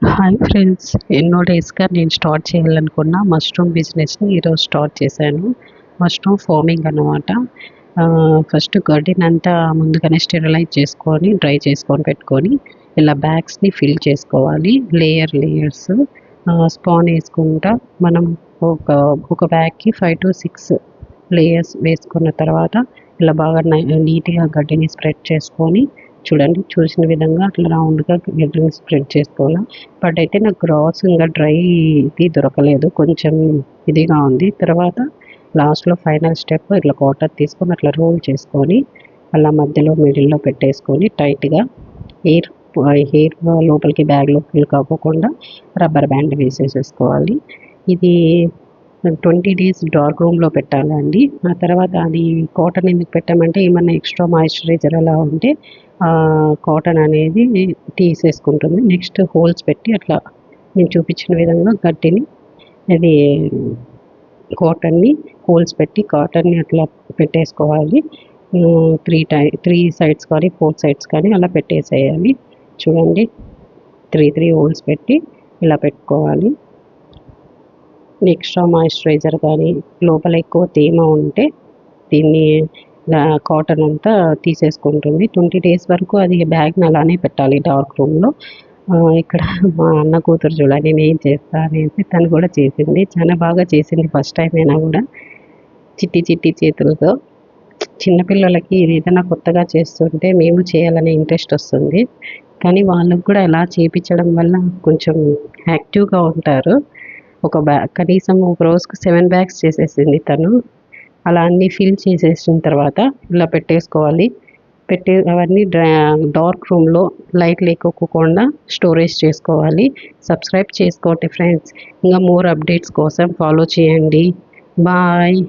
Hi friends, ఎన్నో డేస్గా నేను start చేయాలనుకున్న మష్రూమ్ బిజినెస్ని ఈరోజు స్టార్ట్ చేశాను. మష్రూమ్ ఫార్మింగ్ అన్నమాట. ఫస్ట్ గార్డెన్ అంతా ముందుగానే స్టెరిలైజ్ చేసుకొని డ్రై చేసుకొని పెట్టుకొని ఇలా బ్యాగ్స్ని ఫిల్ చేసుకోవాలి. లేయర్స్ స్పాన్ వేసుకుంటా మనం ఒక ఒక బ్యాగ్కి 5 to 6 లేయర్స్ వేసుకున్న తర్వాత ఇలా బాగా నీట్గా గడ్డిని స్ప్రెడ్ చేసుకొని చూడండి, చూసిన విధంగా అట్లా రౌండ్గా గడ్డిని స్ప్రెడ్ చేసుకోవాలి. బట్ అయితే నాకు గ్రాస్ ఇంకా డ్రై ఇది దొరకలేదు, కొంచెం ఇదిగా ఉంది. తర్వాత లాస్ట్లో ఫైనల్ స్టెప్ ఇట్లా కాటన్ తీసుకొని అట్లా రోల్ చేసుకొని అలా మధ్యలో మిడిల్లో పెట్టేసుకొని టైట్గా ఎయిర్ ఎయిర్ లోపలికి బ్యాగ్లో ఫిల్ కాకోకుండా రబ్బర్ బ్యాండ్ వేసేసేసుకోవాలి. ఇది 20 days డార్క్ రూమ్లో పెట్టాలండి. ఆ తర్వాత అది కాటన్ ఎందుకు పెట్టామంటే ఏమన్నా ఎక్స్ట్రా మాయిశ్చరైజర్ అలా ఉంటే కాటన్ అనేది తీసేసుకుంటుంది. నెక్స్ట్ హోల్స్ పెట్టి అట్లా నేను చూపించిన విధంగా గట్టిని అది కాటన్ని హోల్స్ పెట్టి కాటన్ని అట్లా పెట్టేసుకోవాలి. 3 సైడ్స్ కానీ 4 సైడ్స్ కానీ అలా పెట్టేసేయాలి. చూడండి, 3 హోల్స్ పెట్టి ఇలా పెట్టుకోవాలి. ఎక్స్ట్రా మాయిశ్చరైజర్ కానీ లోపల ఎక్కువ తేమ ఉంటే దీన్ని కాటన్ అంతా తీసేసుకుంటుంది. 20 days వరకు అది బ్యాగ్ని అలానే పెట్టాలి డార్క్ రూమ్లో. ఇక్కడ మా అన్న కూతురు చూడండి, నేను చేస్తా అనేసి తను కూడా చేసింది. చాలా బాగా చేసింది, ఫస్ట్ టైం అయినా కూడా. చిట్టి చిట్టి చేతులతో చిన్నపిల్లలకి ఏదైనా కొత్తగా చేస్తుంటే మేము చేయాలనే ఇంట్రెస్ట్ వస్తుంది. కానీ వాళ్ళకు కూడా అలా చేయించడం వల్ల కొంచెం యాక్టివ్గా ఉంటారు. ఒక బ్యాగ్ కనీసం ఒక రోజుకు 7 bags చేసేసింది తను. అలా అన్నీ ఫిల్ చేసేసిన తర్వాత ఇలా పెట్టేసుకోవాలి. అవన్నీ డార్క్ రూమ్లో లైట్ లేకోకుండా స్టోరేజ్ చేసుకోవాలి. సబ్స్క్రైబ్ చేసుకోండి ఫ్రెండ్స్. ఇంకా మోర్ అప్డేట్స్ కోసం ఫాలో చేయండి. బాయ్.